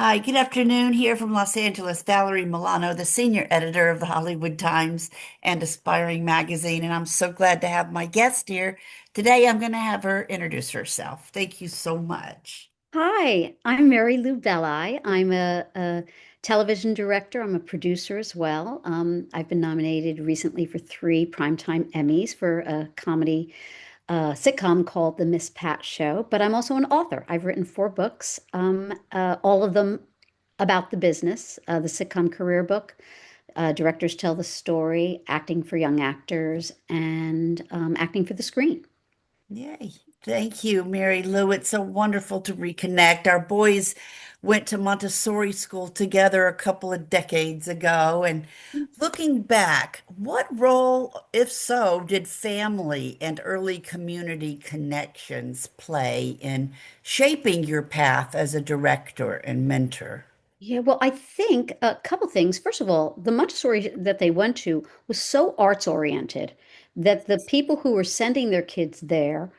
Hi, good afternoon here from Los Angeles. Valerie Milano, the senior editor of the Hollywood Times and Aspiring magazine. And I'm so glad to have my guest here. Today, I'm going to have her introduce herself. Thank you so much. Hi, I'm Mary Lou Belli. I'm a television director. I'm a producer as well. I've been nominated recently for three Primetime Emmys for a comedy sitcom called The Miss Pat Show, but I'm also an author. I've written four books, all of them about the business, the sitcom career book, Directors Tell the Story, Acting for Young Actors, and Acting for the Screen. Yay. Thank you, Mary Lou. It's so wonderful to reconnect. Our boys went to Montessori school together a couple of decades ago. And looking back, what role, if so, did family and early community connections play in shaping your path as a director and mentor? Yeah, well, I think a couple things. First of all, the Montessori that they went to was so arts oriented that the people who were sending their kids there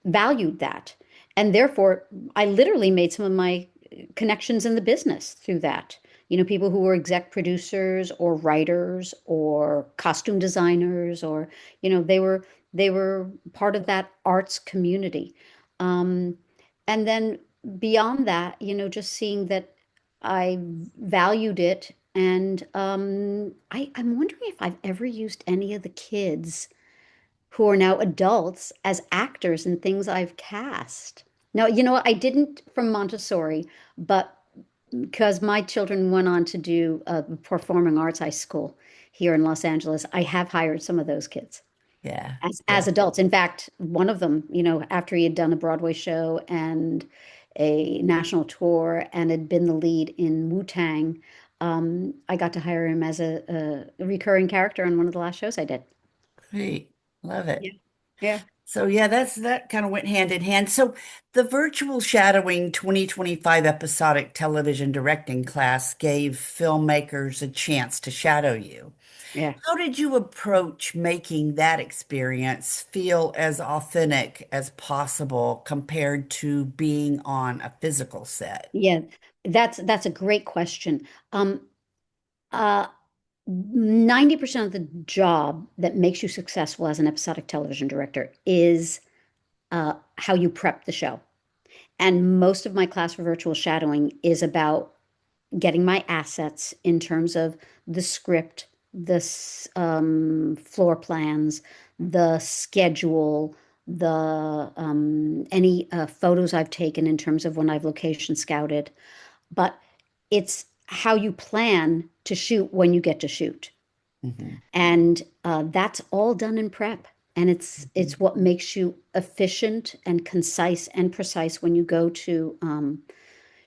valued that. And therefore, I literally made some of my connections in the business through that. People who were exec producers or writers or costume designers or, they were part of that arts community. Um, and then beyond that, just seeing that I valued it. And I'm wondering if I've ever used any of the kids who are now adults as actors in things I've cast. Now, you know what? I didn't from Montessori, but because my children went on to do performing arts high school here in Los Angeles, I have hired some of those kids Yeah, as yeah. adults. In fact, one of them, after he had done a Broadway show and a national tour and had been the lead in Wu-Tang, I got to hire him as a recurring character on one of the last shows I did. Great. Love it. Yeah. Yeah. So yeah, that kind of went hand in hand. So the virtual shadowing 2025 episodic television directing class gave filmmakers a chance to shadow you. Yeah. How did you approach making that experience feel as authentic as possible compared to being on a physical set? Yeah. That's a great question. Uh, 90% of the job that makes you successful as an episodic television director is how you prep the show. And most of my class for virtual shadowing is about getting my assets in terms of the script, the floor plans, the schedule, the any photos I've taken in terms of when I've location scouted. But it's how you plan to shoot when you get to shoot. Mhm. And that's all done in prep. And it's what makes you efficient and concise and precise when you go to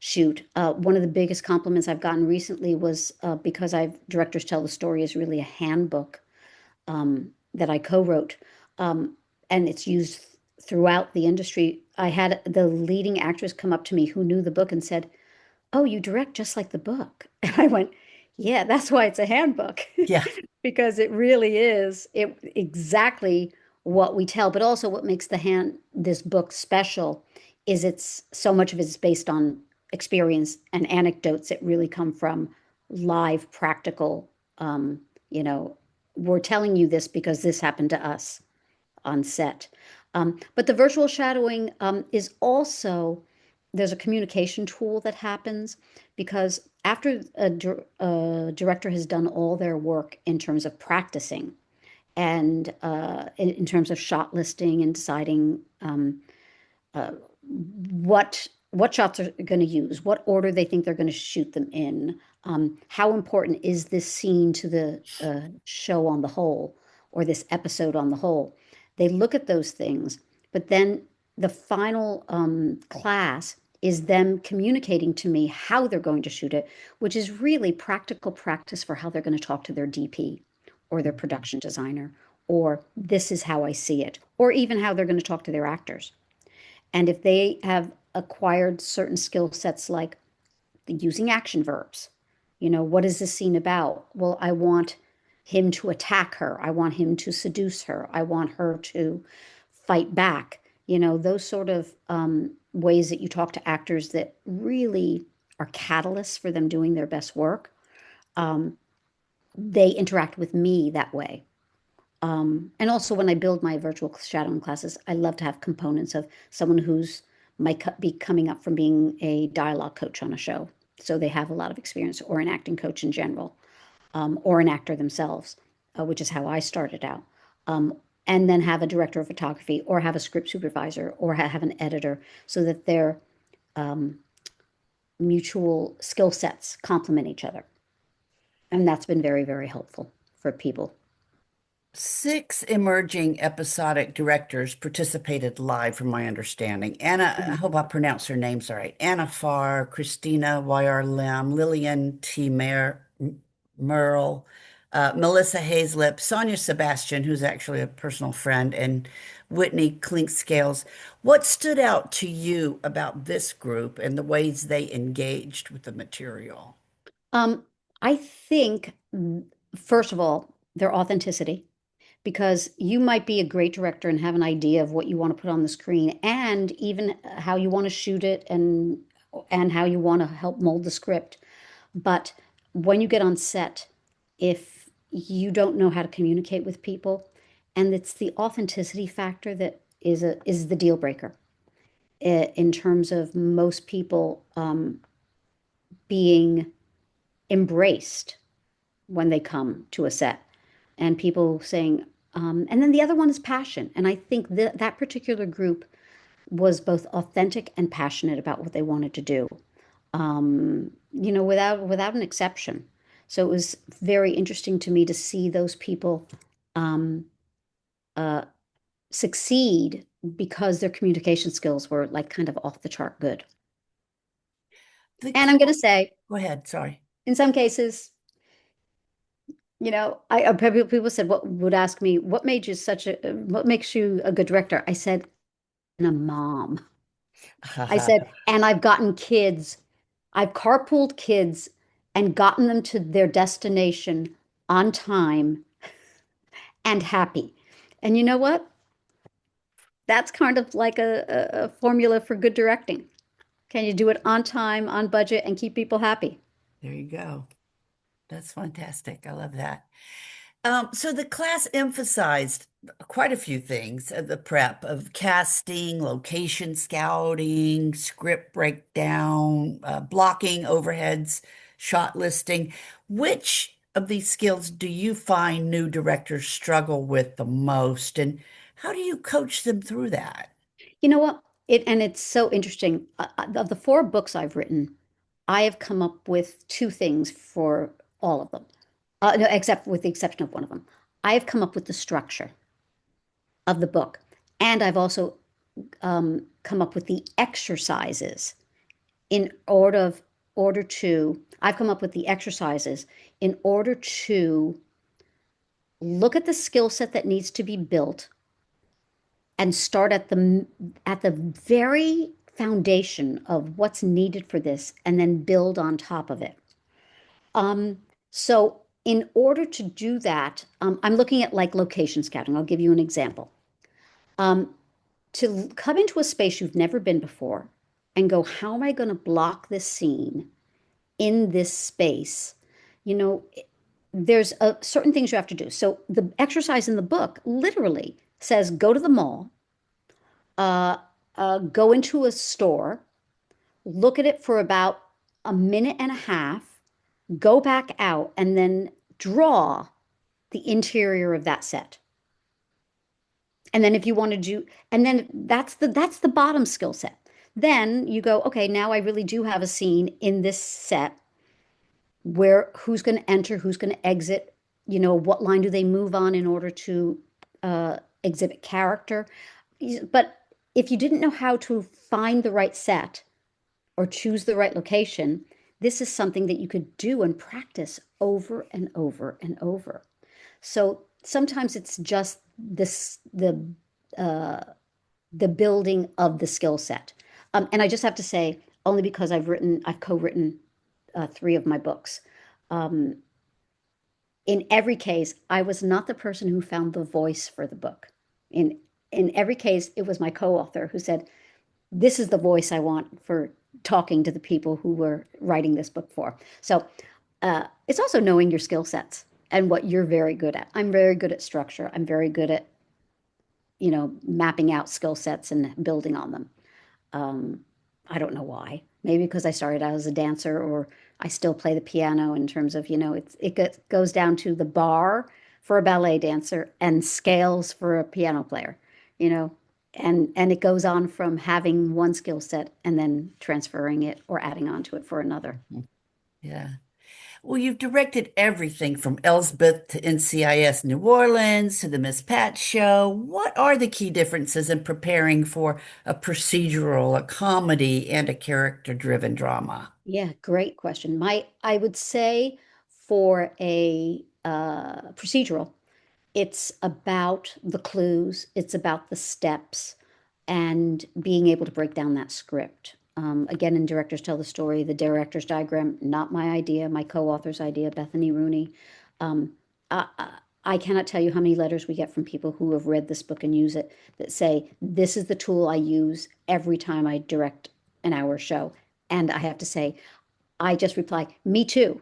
shoot. One of the biggest compliments I've gotten recently was because I've Directors Tell the Story is really a handbook that I co-wrote, and it's used throughout the industry. I had the leading actress come up to me who knew the book and said, "Oh, you direct just like the book." And I went, "Yeah, that's why it's a handbook." Yeah. Because it really is it exactly what we tell, but also what makes this book special is it's so much of it is based on experience and anecdotes that really come from live practical you know we're telling you this because this happened to us on set. But the virtual shadowing is also there's a communication tool that happens because after a director has done all their work in terms of practicing and in terms of shot listing and deciding uh, what shots are going to use, what order they think they're going to shoot them in, how important is this scene to the show on the whole or this episode on the whole. They look at those things, but then the final class is them communicating to me how they're going to shoot it, which is really practical practice for how they're going to talk to their DP or their production designer, or this is how I see it, or even how they're going to talk to their actors. And if they have acquired certain skill sets like using action verbs, what is this scene about? Well, I want him to attack her. I want him to seduce her. I want her to fight back. Those sort of ways that you talk to actors that really are catalysts for them doing their best work. Um, they interact with me that way. And also, when I build my virtual shadowing classes, I love to have components of someone who's might be coming up from being a dialogue coach on a show. So they have a lot of experience, or an acting coach in general, or an actor themselves, which is how I started out. Um, and then have a director of photography, or have a script supervisor, or have an editor, so that their mutual skill sets complement each other. And that's been very, very helpful for people. Six emerging episodic directors participated live, from my understanding. Anna, I Mhm. hope I pronounced her names all right. Anna Farr, Christina Y.R. Lim, Lillian T. Merle, Melissa Hazlip, Sonia Sebastian, who's actually a personal friend, and Whitney Clinkscales. What stood out to you about this group and the ways they engaged with the material? Um, I think, first of all, their authenticity, because you might be a great director and have an idea of what you want to put on the screen, and even how you want to shoot it, and how you want to help mold the script. But when you get on set, if you don't know how to communicate with people, and it's the authenticity factor that is the deal breaker, in terms of most people being embraced when they come to a set, and people saying, and then the other one is passion. And I think that that particular group was both authentic and passionate about what they wanted to do, without an exception. So it was very interesting to me to see those people um, uh, succeed because their communication skills were like kind of off the chart good. The And I'm going to cast, say, go ahead, sorry. in some cases, people said, what would ask me, what makes you a good director? I said, and a mom. I said, and I've gotten kids, I've carpooled kids and gotten them to their destination on time and happy. And you know what? That's kind of like a formula for good directing. Can you do it on time, on budget, and keep people happy? There you go. That's fantastic. I love that. So the class emphasized quite a few things at the prep of casting, location scouting, script breakdown, blocking overheads, shot listing. Which of these skills do you find new directors struggle with the most, and how do you coach them through that? You know what? It's so interesting. Of the four books I've written, I have come up with two things for all of them. No, except with the exception of one of them. I have come up with the structure of the book, and I've also come up with the exercises in order to. I've come up with the exercises in order to look at the skill set that needs to be built and start at the very foundation of what's needed for this, and then build on top of it. So in order to do that, I'm looking at like location scouting. I'll give you an example. Um, to come into a space you've never been before and go, how am I going to block this scene in this space? You know, there's certain things you have to do. So the exercise in the book literally says, go to the mall, uh, go into a store, look at it for about a minute and a half, go back out, and then draw the interior of that set. And then if you want to do, and then that's the bottom skill set. Then you go, okay, now I really do have a scene in this set where who's going to enter, who's going to exit, what line do they move on in order to exhibit character. But if you didn't know how to find the right set or choose the right location, this is something that you could do and practice over and over and over. So sometimes it's just this the building of the skill set. And I just have to say, only because I've co-written three of my books. Um, in every case, I was not the person who found the voice for the book. In in every case, it was my co-author who said, "This is the voice I want for talking to the people who were writing this book for. So it's also knowing your skill sets and what you're very good at. I'm very good at structure. I'm very good at, mapping out skill sets and building on them. Um, I don't know why. Maybe because I started out as a dancer, or I still play the piano in terms of, goes down to the bar for a ballet dancer and scales for a piano player, you know, and it goes on from having one skill set and then transferring it or adding on to it for another. Yeah. Well, you've directed everything from Elsbeth to NCIS New Orleans to the Miss Pat show. What are the key differences in preparing for a procedural, a comedy, and a character-driven drama? Yeah, great question. I would say for a procedural, it's about the clues, it's about the steps, and being able to break down that script. Again, in Directors Tell the Story, the director's diagram, not my idea, my co-author's idea, Bethany Rooney. Um, I cannot tell you how many letters we get from people who have read this book and use it that say, this is the tool I use every time I direct an hour show. And I have to say, I just reply, me too.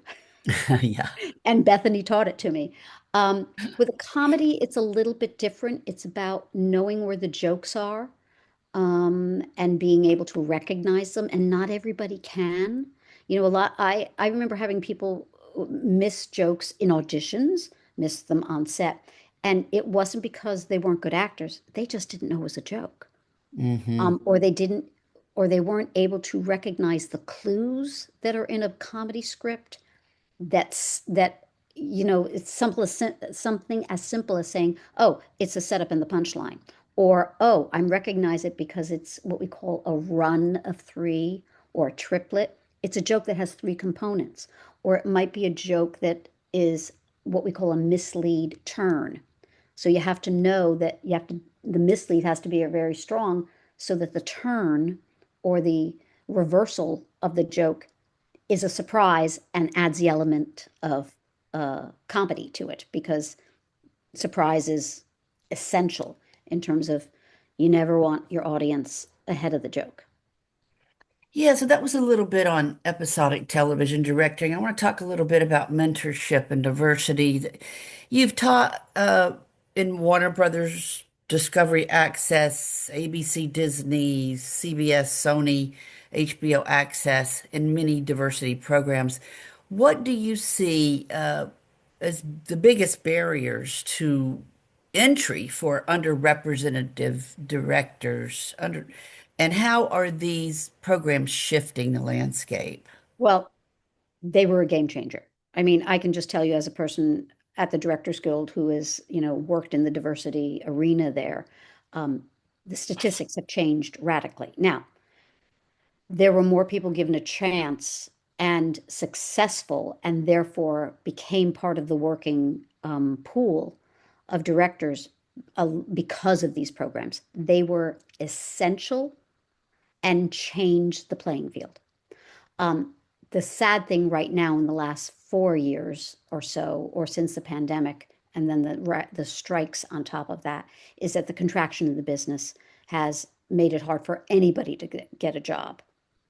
Yeah. And Bethany taught it to me. With a comedy, it's a little bit different. It's about knowing where the jokes are, and being able to recognize them. And not everybody can. I remember having people miss jokes in auditions, miss them on set. And it wasn't because they weren't good actors. They just didn't know it was a joke. Hmm. Or they didn't, or they weren't able to recognize the clues that are in a comedy script that it's something as simple as saying, oh, it's a setup and the punchline, or oh, I'm recognize it because it's what we call a run of three or a triplet. It's a joke that has three components, or it might be a joke that is what we call a mislead turn. So you have to know that the mislead has to be very strong so that the turn or the reversal of the joke is a surprise and adds the element of comedy to it, because surprise is essential in terms of you never want your audience ahead of the joke. Yeah, so that was a little bit on episodic television directing. I want to talk a little bit about mentorship and diversity. You've taught in Warner Brothers, Discovery Access, ABC, Disney, CBS, Sony, HBO Access, and many diversity programs. What do you see as the biggest barriers to entry for underrepresented directors and how are these programs shifting the landscape? Well, they were a game changer. I mean, I can just tell you as a person at the Directors Guild who has, worked in the diversity arena there, um, the statistics have changed radically. Now, there were more people given a chance and successful, and therefore became part of the working pool of directors because of these programs. They were essential and changed the playing field. Um, the sad thing right now in the last 4 years or so, or since the pandemic, and then the strikes on top of that, is that the contraction of the business has made it hard for anybody to get a job.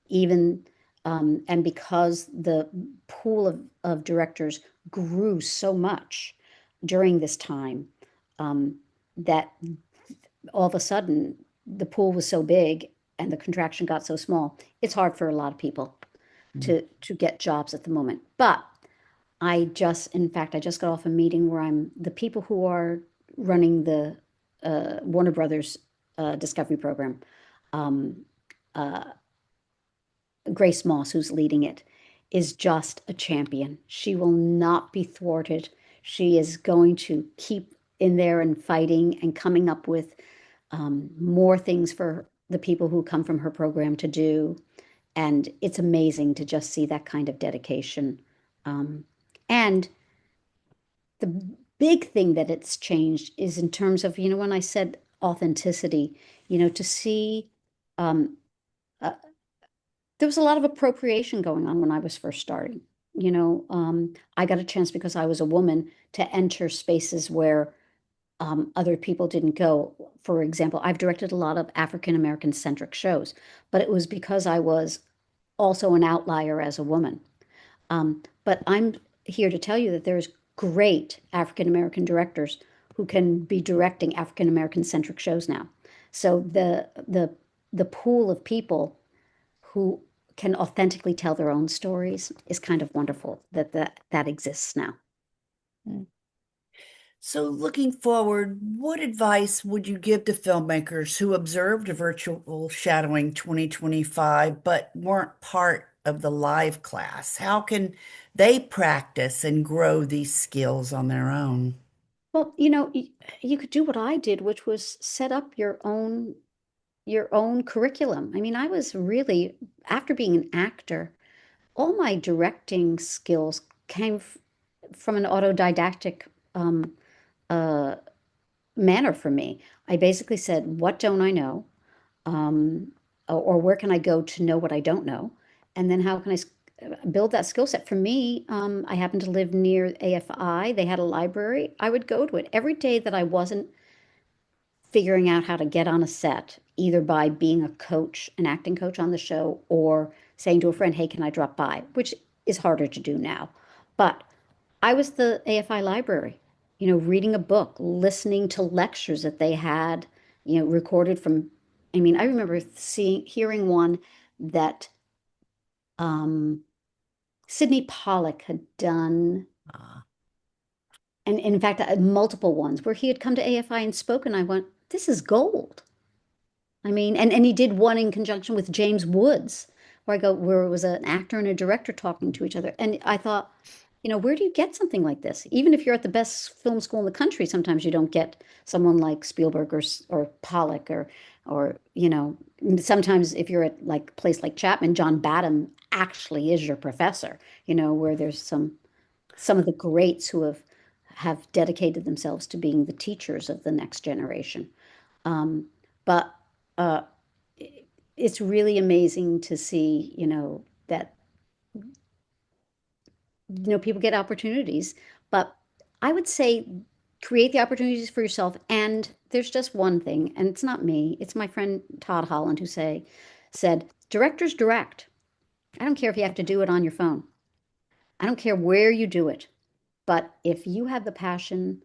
Even and because the pool of directors grew so much during this time, that all of a sudden the pool was so big and the contraction got so small, it's hard for a lot of people to get jobs at the moment. But in fact, I just got off a meeting where the people who are running the Warner Brothers Discovery program, um, uh, Grace Moss, who's leading it, is just a champion. She will not be thwarted. She is going to keep in there and fighting and coming up with more things for the people who come from her program to do. And it's amazing to just see that kind of dedication. Um, and the big thing that it's changed is in terms of, when I said authenticity, to see um, uh, there was a lot of appropriation going on when I was first starting. I got a chance because I was a woman to enter spaces where other people didn't go. For example, I've directed a lot of African American centric shows, but it was because I was also an outlier as a woman. But I'm here to tell you that there's great African American directors who can be directing African American centric shows now. So the pool of people who can authentically tell their own stories is kind of wonderful that exists now. Mm. So, looking forward, what advice would you give to filmmakers who observed a virtual shadowing 2025 but weren't part of the live class? How can they practice and grow these skills on their own? Well, you could do what I did, which was set up your own curriculum. I mean, I was really, after being an actor, all my directing skills came from an autodidactic um, uh, manner for me. I basically said, what don't I know? Or where can I go to know what I don't know? And then how can I build that skill set? For me, I happened to live near AFI. They had a library. I would go to it every day that I wasn't figuring out how to get on a set, either by being a coach, an acting coach on the show, or saying to a friend, hey, can I drop by? Which is harder to do now. But I was the AFI library, reading a book, listening to lectures that they had, recorded from. I mean, I remember hearing one that um, Sidney Pollack had done, Ah, and in fact, multiple ones where he had come to AFI and spoken. I went, this is gold. I mean, and he did one in conjunction with James Woods, where it was an actor and a director talking to each other. And I thought, where do you get something like this? Even if you're at the best film school in the country, sometimes you don't get someone like Spielberg or Pollock or sometimes if you're at like a place like Chapman, John Badham actually is your professor, where there's some of the greats who have dedicated themselves to being the teachers of the next generation. But uh, it's really amazing to see, that people get opportunities. But I would say create the opportunities for yourself. And there's just one thing, and it's not me, it's my friend Todd Holland who said, directors direct. I don't care if you have to do it on your phone. I don't care where you do it. But if you have the passion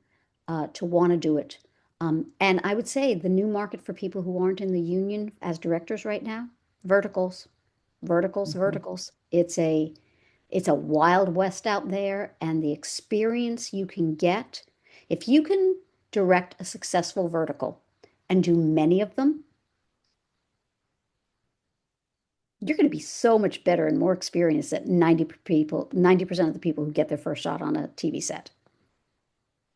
to want to do it, and I would say the new market for people who aren't in the union as directors right now, verticals, verticals, mhm. verticals. It's a wild west out there, and the experience you can get if you can direct a successful vertical and do many of them, you're going to be so much better and more experienced than 90% of the people who get their first shot on a TV set.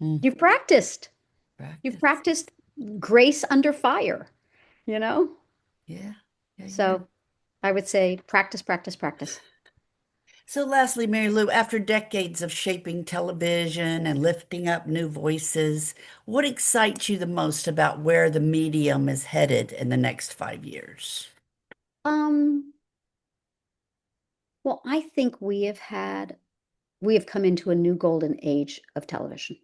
Mm, You've practiced. You've practice. practiced grace under fire, you know? Yeah, yeah, yeah. So I would say practice, practice, practice. So, lastly, Mary Lou, after decades of shaping television and lifting up new voices, what excites you the most about where the medium is headed in the next 5 years? Um, well, I think we have come into a new golden age of television.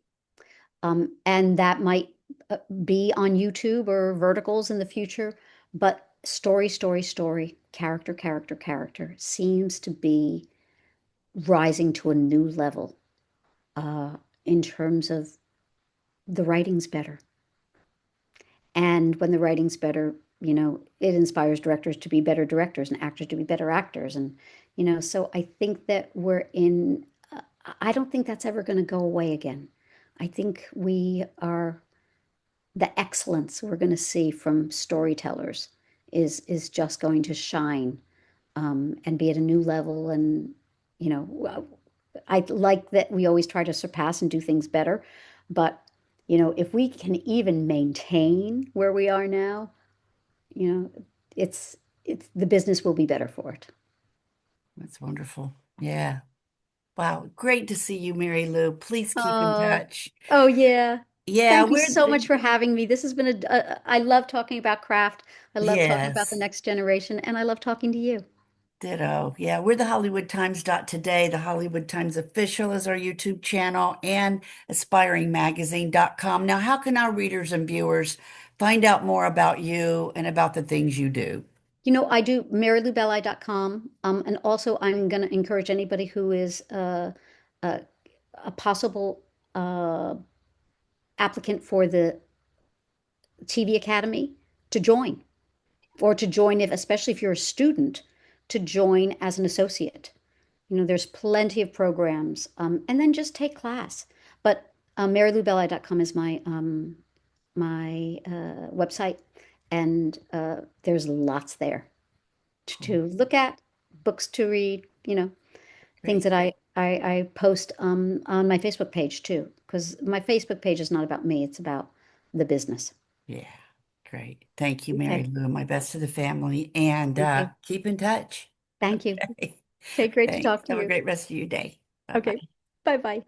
And that might be on YouTube or verticals in the future, but story, story, story, character, character, character seems to be rising to a new level uh, in terms of the writing's better. And when the writing's better, it inspires directors to be better directors and actors to be better actors. And, so I think that I don't think that's ever going to go away again. I think the excellence we're going to see from storytellers is just going to shine and be at a new level. And, I like that we always try to surpass and do things better. But, if we can even maintain where we are now, you know, it's the business will be better for it. That's wonderful. Yeah. Wow. Great to see you, Mary Lou. Please keep in Oh, touch. oh yeah. Yeah, Thank you we're so much for having me. This has been I love talking about craft. I love talking about the yes. next generation, and I love talking to you. Ditto. Yeah, we're the Hollywood Times today. The Hollywood Times official is our YouTube channel and aspiringmagazine.com. Now, how can our readers and viewers find out more about you and about the things you do? I do maryloubelli.com. And also I'm going to encourage anybody who is a, a possible uh, applicant for the TV Academy to join, or to join if, especially if you're a student, to join as an associate. There's plenty of programs, and then just take class. But maryloubelli.com is my website, and there's lots there Cool. to look at, books to read, things Great. that I post on my Facebook page too, because my Facebook page is not about me, it's about the business. Yeah. Great. Thank you, Mary Okay. Lou. My best to the family and Thank you. keep in touch. Thank you. Okay. Okay, great to Thanks. talk to Have a you. great rest of your day. Okay. Bye-bye. Bye bye.